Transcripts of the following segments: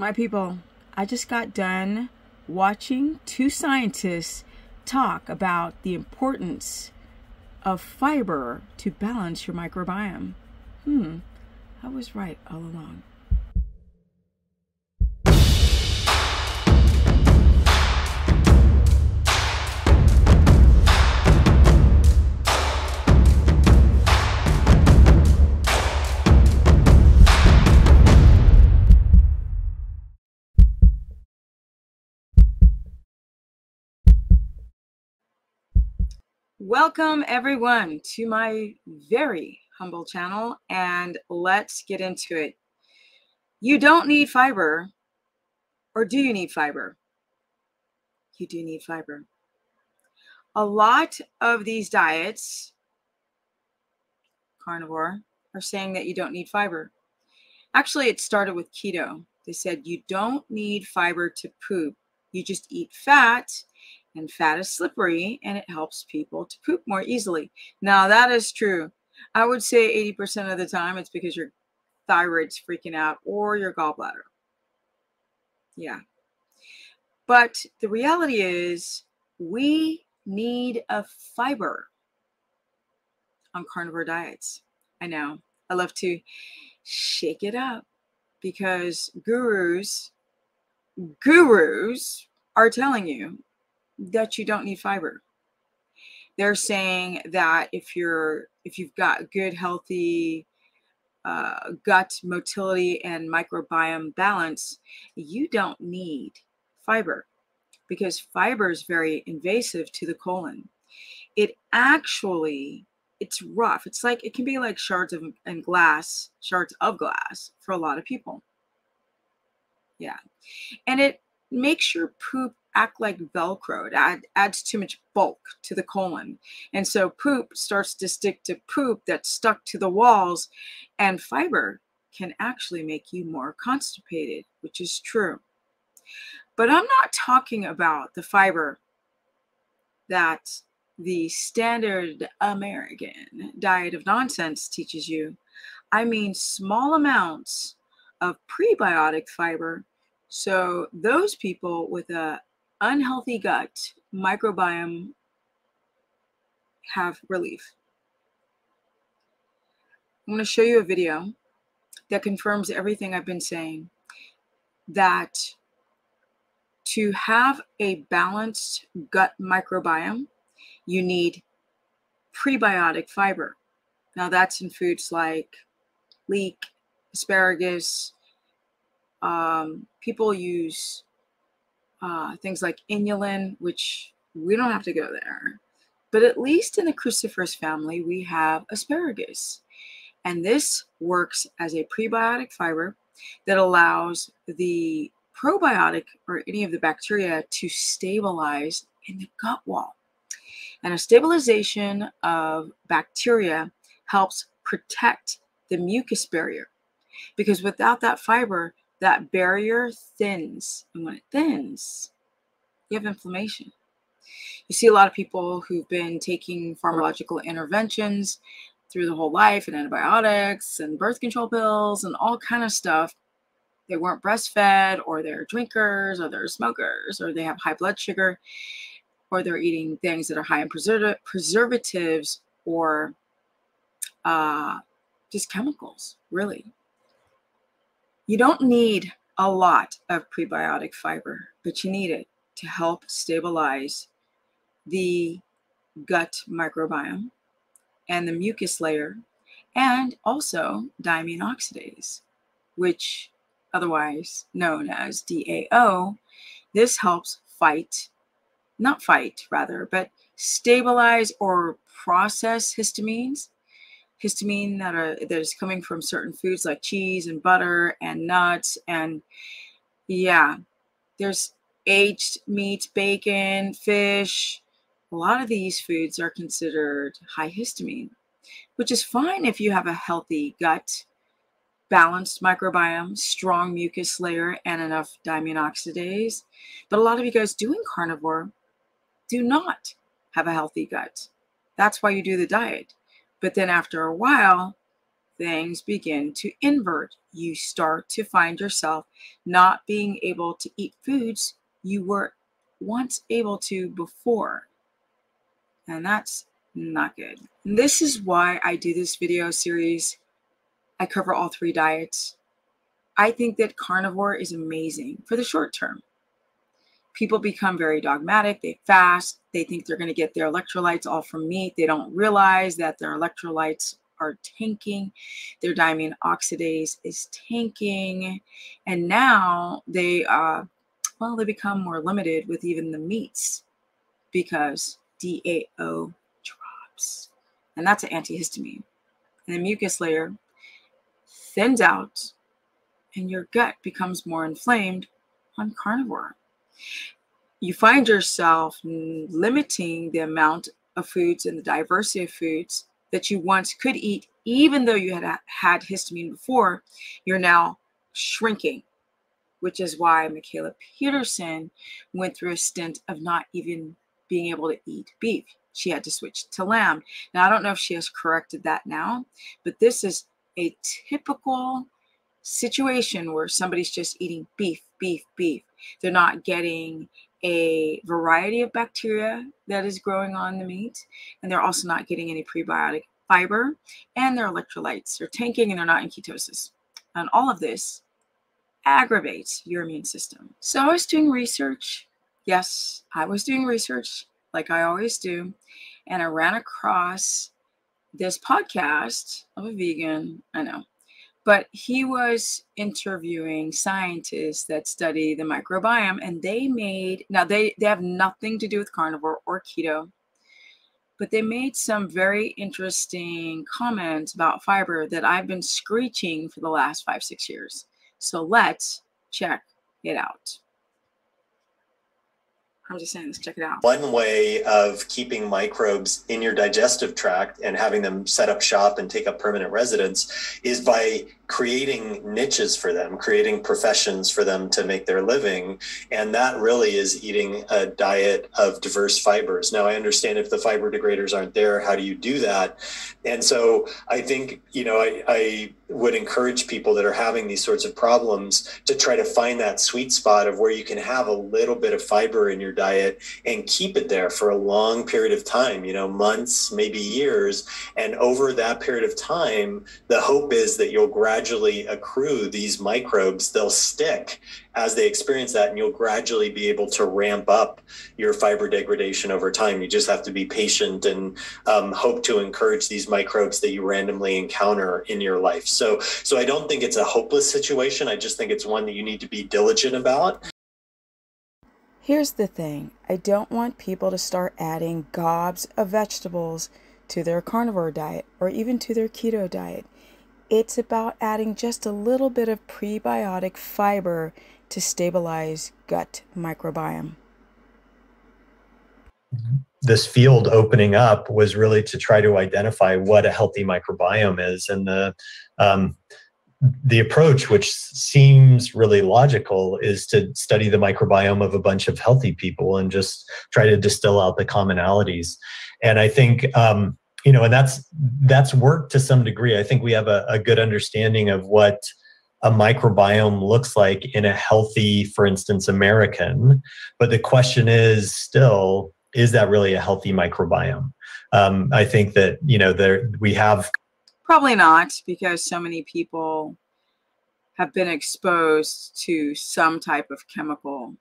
My people, I just got done watching two scientists talk about the importance of fiber to balance your microbiome. I was right all along. Welcome everyone to my very humble channel, and let's get into it. You don't need fiber, or do you need fiber? You do need fiber. A lot of these diets, carnivore, are saying that you don't need fiber. Actually, it started with keto. They said you don't need fiber to poop. You just eat fat, and fat is slippery, and it helps people to poop more easily. Now, that is true. I would say 80% of the time it's because your thyroid's freaking out or your gallbladder. Yeah. But the reality is we need a fiber on carnivore diets. I know. I love to shake it up because gurus are telling you that you don't need fiber. They're saying that if you've got good, healthy gut motility and microbiome balance, you don't need fiber because fiber is very invasive to the colon. It's rough. It's like, it can be like shards of glass for a lot of people. Yeah. And it makes your poop act like Velcro. It adds too much bulk to the colon. And so poop starts to stick to poop that's stuck to the walls, and fiber can actually make you more constipated, which is true. But I'm not talking about the fiber that the standard American diet of nonsense teaches you. I mean small amounts of prebiotic fiber. So those people with a unhealthy gut microbiome have relief. I'm going to show you a video that confirms everything I've been saying, that to have a balanced gut microbiome, you need prebiotic fiber. Now that's in foods like leek, asparagus. People use things like inulin, which we don't have to go there. But at least in the cruciferous family, we have asparagus. And this works as a prebiotic fiber that allows the probiotic or any of the bacteria to stabilize in the gut wall. And a stabilization of bacteria helps protect the mucus barrier, because without that fiber, that barrier thins. And when it thins, you have inflammation. You see a lot of people who've been taking pharmacological interventions through the whole life, and antibiotics and birth control pills and all kind of stuff. They weren't breastfed, or they're drinkers, or they're smokers, or they have high blood sugar, or they're eating things that are high in preservatives or just chemicals, really. You don't need a lot of prebiotic fiber, but you need it to help stabilize the gut microbiome and the mucus layer, and also diamine oxidase, which otherwise known as DAO. This helps stabilize or process histamines. Histamine that is coming from certain foods like cheese and butter and nuts. And yeah, there's aged meats, bacon, fish. A lot of these foods are considered high histamine, which is fine if you have a healthy gut, balanced microbiome, strong mucus layer, and enough diamine oxidase. But a lot of you guys doing carnivore do not have a healthy gut. That's why you do the diet. But then after a while, things begin to invert. you start to find yourself not being able to eat foods you were once able to before. And that's not good. And this is why I do this video series. I cover all 3 diets. I think that carnivore is amazing for the short term. People become very dogmatic. They fast. They think they're going to get their electrolytes all from meat. They don't realize that their electrolytes are tanking. Their diamine oxidase is tanking. And now they become more limited with even the meats because DAO drops. And that's an antihistamine. And the mucus layer thins out and your gut becomes more inflamed on carnivore. You find yourself limiting the amount of foods and the diversity of foods that you once could eat, even though you had histamine before. You're now shrinking, which is why Michaela Peterson went through a stint of not even being able to eat beef. She had to switch to lamb. Now, I don't know if she has corrected that now, but this is a typical situation where somebody's just eating beef, beef, beef. They're not getting a variety of bacteria that is growing on the meat, and they're also not getting any prebiotic fiber, and their electrolytes are tanking and they're not in ketosis. And all of this aggravates your immune system. So I was doing research. Yes, I was doing research like I always do, and I ran across this podcast of a vegan, I know, but he was interviewing scientists that study the microbiome, and they have nothing to do with carnivore or keto, but they made some very interesting comments about fiber that I've been screeching for the last 5-6 years. So let's check it out. I'm just saying, let's check it out. One way of keeping microbes in your digestive tract and having them set up shop and take up permanent residence is by creating niches for them, creating professions for them to make their living. And that really is eating a diet of diverse fibers. Now, I understand if the fiber degraders aren't there, how do you do that? And so I think, I would encourage people that are having these sorts of problems to try to find that sweet spot of where you can have a little bit of fiber in your diet and keep it there for a long period of time, months, maybe years. And over that period of time, the hope is that you'll gradually accrue these microbes. They'll stick as they experience that, and you'll gradually be able to ramp up your fiber degradation over time. You just have to be patient and hope to encourage these microbes that you randomly encounter in your life. So I don't think it's a hopeless situation. I just think it's one that you need to be diligent about. Here's the thing. I don't want people to start adding gobs of vegetables to their carnivore diet or even to their keto diet. It's about adding just a little bit of prebiotic fiber to stabilize gut microbiome. This field opening up was really to try to identify what a healthy microbiome is. And the approach, which seems really logical, is to study the microbiome of a bunch of healthy people and just try to distill out the commonalities. And I think, and that's worked to some degree. I think we have a good understanding of what a microbiome looks like in a healthy, for instance, American. But the question is still, is that really a healthy microbiome? I think that, we have... Probably not, because so many people have been exposed to some type of chemical,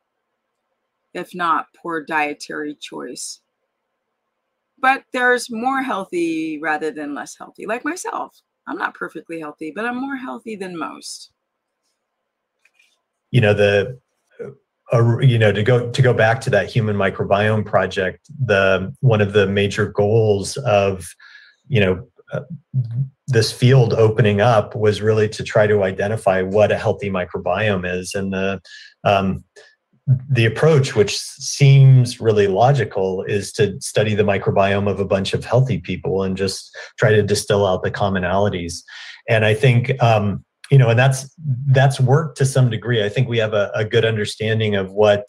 if not poor dietary choice. But there's more healthy rather than less healthy, like myself. I'm not perfectly healthy, but I'm more healthy than most. To go back to that human microbiome project, one of the major goals of, this field opening up was really to try to identify what a healthy microbiome is. And the approach, which seems really logical, is to study the microbiome of a bunch of healthy people and just try to distill out the commonalities. And I think, and that's worked to some degree. I think we have a good understanding of what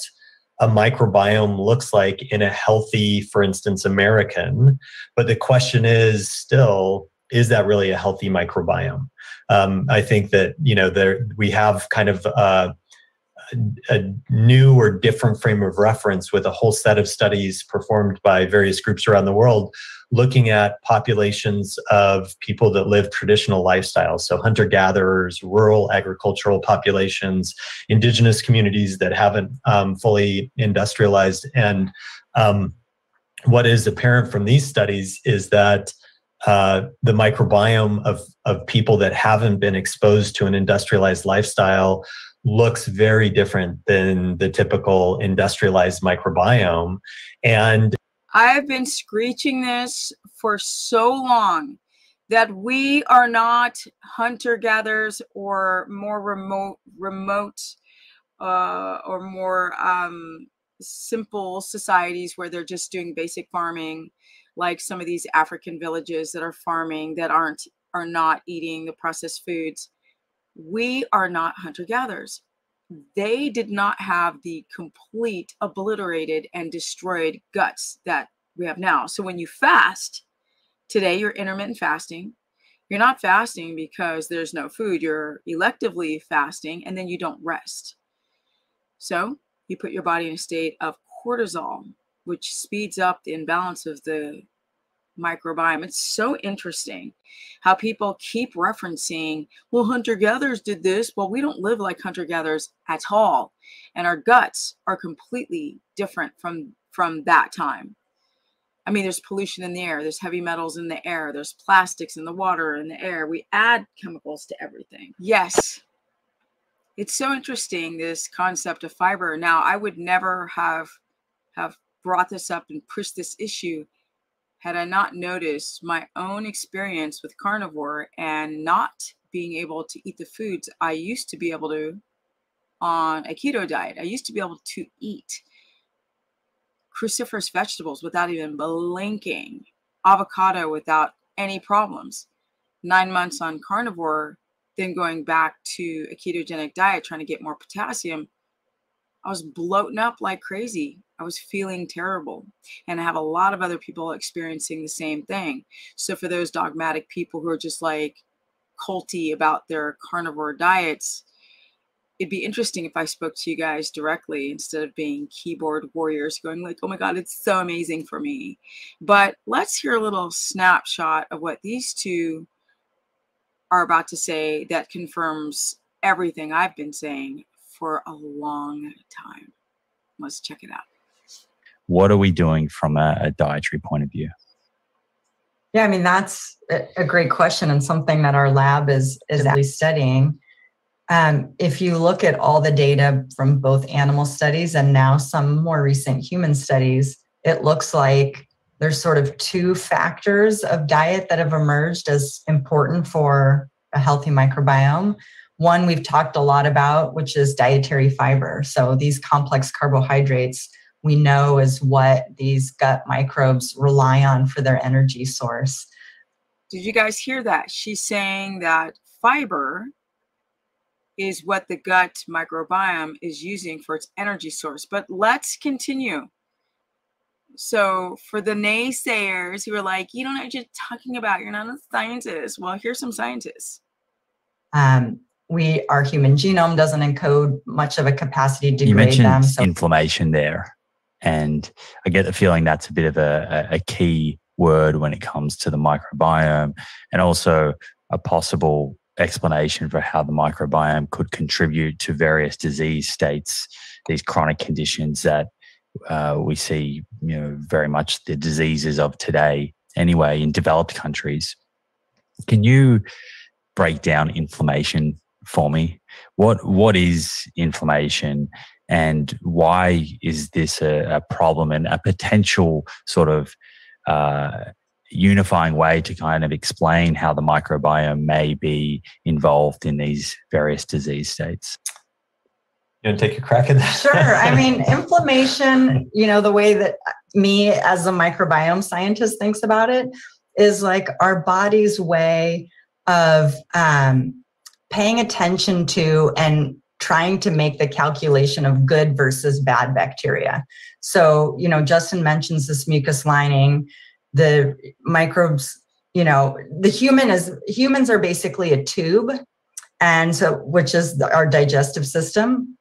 a microbiome looks like in a healthy, for instance, American. But the question is still, is that really a healthy microbiome? I think that, we have kind of a new or different frame of reference with a whole set of studies performed by various groups around the world, looking at populations of people that live traditional lifestyles. So hunter-gatherers, rural agricultural populations, indigenous communities that haven't fully industrialized. And what is apparent from these studies is that the microbiome of people that haven't been exposed to an industrialized lifestyle looks very different than the typical industrialized microbiome. And I've been screeching this for so long that we are not hunter-gatherers or more remote or more simple societies where they're just doing basic farming, like some of these African villages that are farming that are not eating the processed foods. We are not hunter-gatherers. They did not have the complete obliterated and destroyed guts that we have now. So when you fast, today you're intermittent fasting. You're not fasting because there's no food. You're electively fasting, and then you don't rest. So you put your body in a state of cortisol, which speeds up the imbalance of the microbiome. It's so interesting how people keep referencing, well, hunter-gatherers did this. Well, we don't live like hunter-gatherers at all. And our guts are completely different from that time. I mean, there's pollution in the air. There's heavy metals in the air. There's plastics in the water, in the air. We add chemicals to everything. Yes. It's so interesting, this concept of fiber. Now, I would never have brought this up and pushed this issue had I not noticed my own experience with carnivore and not being able to eat the foods I used to be able to on a keto diet. I used to be able to eat cruciferous vegetables without even blinking, avocado without any problems. 9 months on carnivore, then going back to a ketogenic diet, trying to get more potassium, I was bloating up like crazy. I was feeling terrible. And I have a lot of other people experiencing the same thing. So for those dogmatic people who are just like culty about their carnivore diets, it'd be interesting if I spoke to you guys directly instead of being keyboard warriors going like, oh my God, it's so amazing for me. But let's hear a little snapshot of what these two are about to say that confirms everything I've been saying for a long time. Let's check it out. What are we doing from a dietary point of view? Yeah, I mean, that's a great question and something that our lab is actually studying. If you look at all the data from both animal studies and now some more recent human studies, it looks like there's sort of two factors of diet that have emerged as important for a healthy microbiome. One we've talked a lot about, which is dietary fiber. So these complex carbohydrates we know is what these gut microbes rely on for their energy source. Did you guys hear that? She's saying that fiber is what the gut microbiome is using for its energy source. But let's continue. So for the naysayers who are like, you don't know what you're talking about, you're not a scientist. Well, here's some scientists. Our human genome doesn't encode much of a capacity to degrade you mentioned them. So inflammation there. And I get the feeling that's a bit of a key word when it comes to the microbiome, and also a possible explanation for how the microbiome could contribute to various disease states, these chronic conditions that we see, very much the diseases of today anyway in developed countries. Can you break down inflammation for me? What is inflammation, and why is this a problem and a potential sort of unifying way to kind of explain how the microbiome may be involved in these various disease states? You want to take a crack at that? Sure. I mean, inflammation, the way that me as a microbiome scientist thinks about it is like our body's way of paying attention to and trying to make the calculation of good versus bad bacteria. So, Justin mentions this mucus lining. The microbes, humans are basically a tube, and so, which is our digestive system.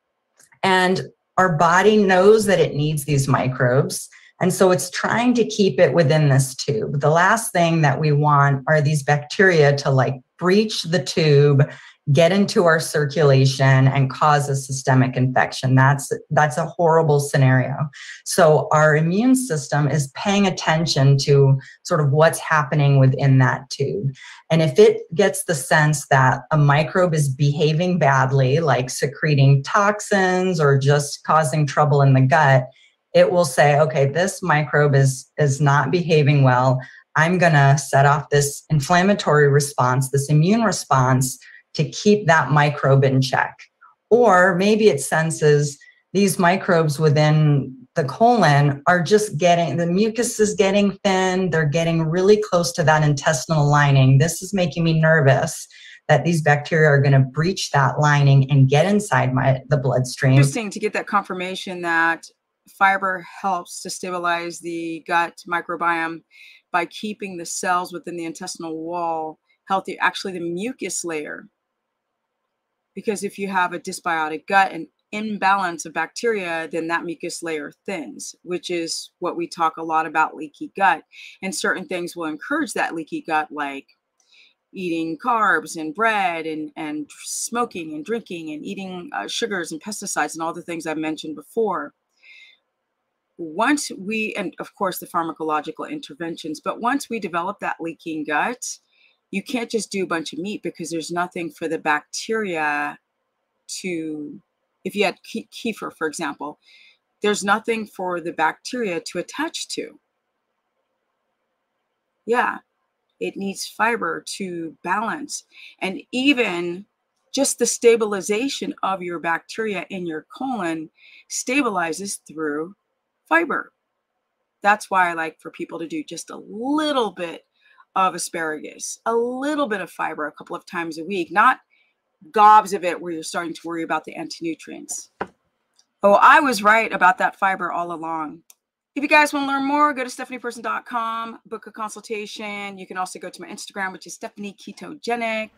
And our body knows that it needs these microbes. And so it's trying to keep it within this tube. The last thing that we want are these bacteria to like breach the tube, get into our circulation, and cause a systemic infection. That's a horrible scenario. So our immune system is paying attention to sort of what's happening within that tube. And if it gets the sense that a microbe is behaving badly, like secreting toxins or just causing trouble in the gut, it will say, okay, this microbe is not behaving well. I'm going to set off this inflammatory response, this immune response, to keep that microbe in check. Or maybe it senses these microbes within the colon are just the mucus is getting thin. They're getting really close to that intestinal lining. This is making me nervous that these bacteria are going to breach that lining and get inside the bloodstream. Interesting to get that confirmation that fiber helps to stabilize the gut microbiome by keeping the cells within the intestinal wall healthy, actually the mucus layer. Because if you have a dysbiotic gut and imbalance of bacteria, then that mucus layer thins, which is what we talk a lot about, leaky gut. And certain things will encourage that leaky gut, like eating carbs and bread and smoking and drinking and eating sugars and pesticides and all the things I've mentioned before. And of course the pharmacological interventions, but once we develop that leaking gut, you can't just do a bunch of meat because there's nothing for the bacteria to, if you had kefir, for example, there's nothing for the bacteria to attach to. Yeah, it needs fiber to balance. And even just the stabilization of your bacteria in your colon stabilizes through fiber. That's why I like for people to do just a little bit of asparagus, a little bit of fiber a couple of times a week, not gobs of it where you're starting to worry about the anti-nutrients. Oh, I was right about that fiber all along. If you guys want to learn more, go to stephanieperson.com, book a consultation. You can also go to my Instagram, which is Stephanie Ketogenic.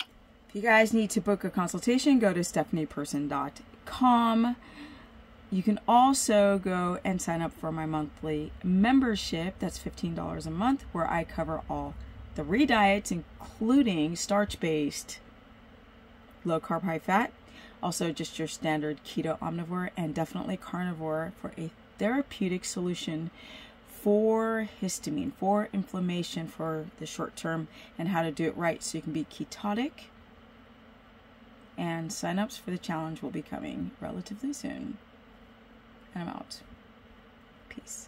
If you guys need to book a consultation, go to stephanieperson.com. You can also go and sign up for my monthly membership. That's $15 a month, where I cover all 3 diets, including starch-based, low-carb, high-fat, also just your standard keto omnivore, and definitely carnivore for a therapeutic solution for histamine, for inflammation for the short term, and how to do it right so you can be ketotic. And sign-ups for the challenge will be coming relatively soon. And I'm out. Peace.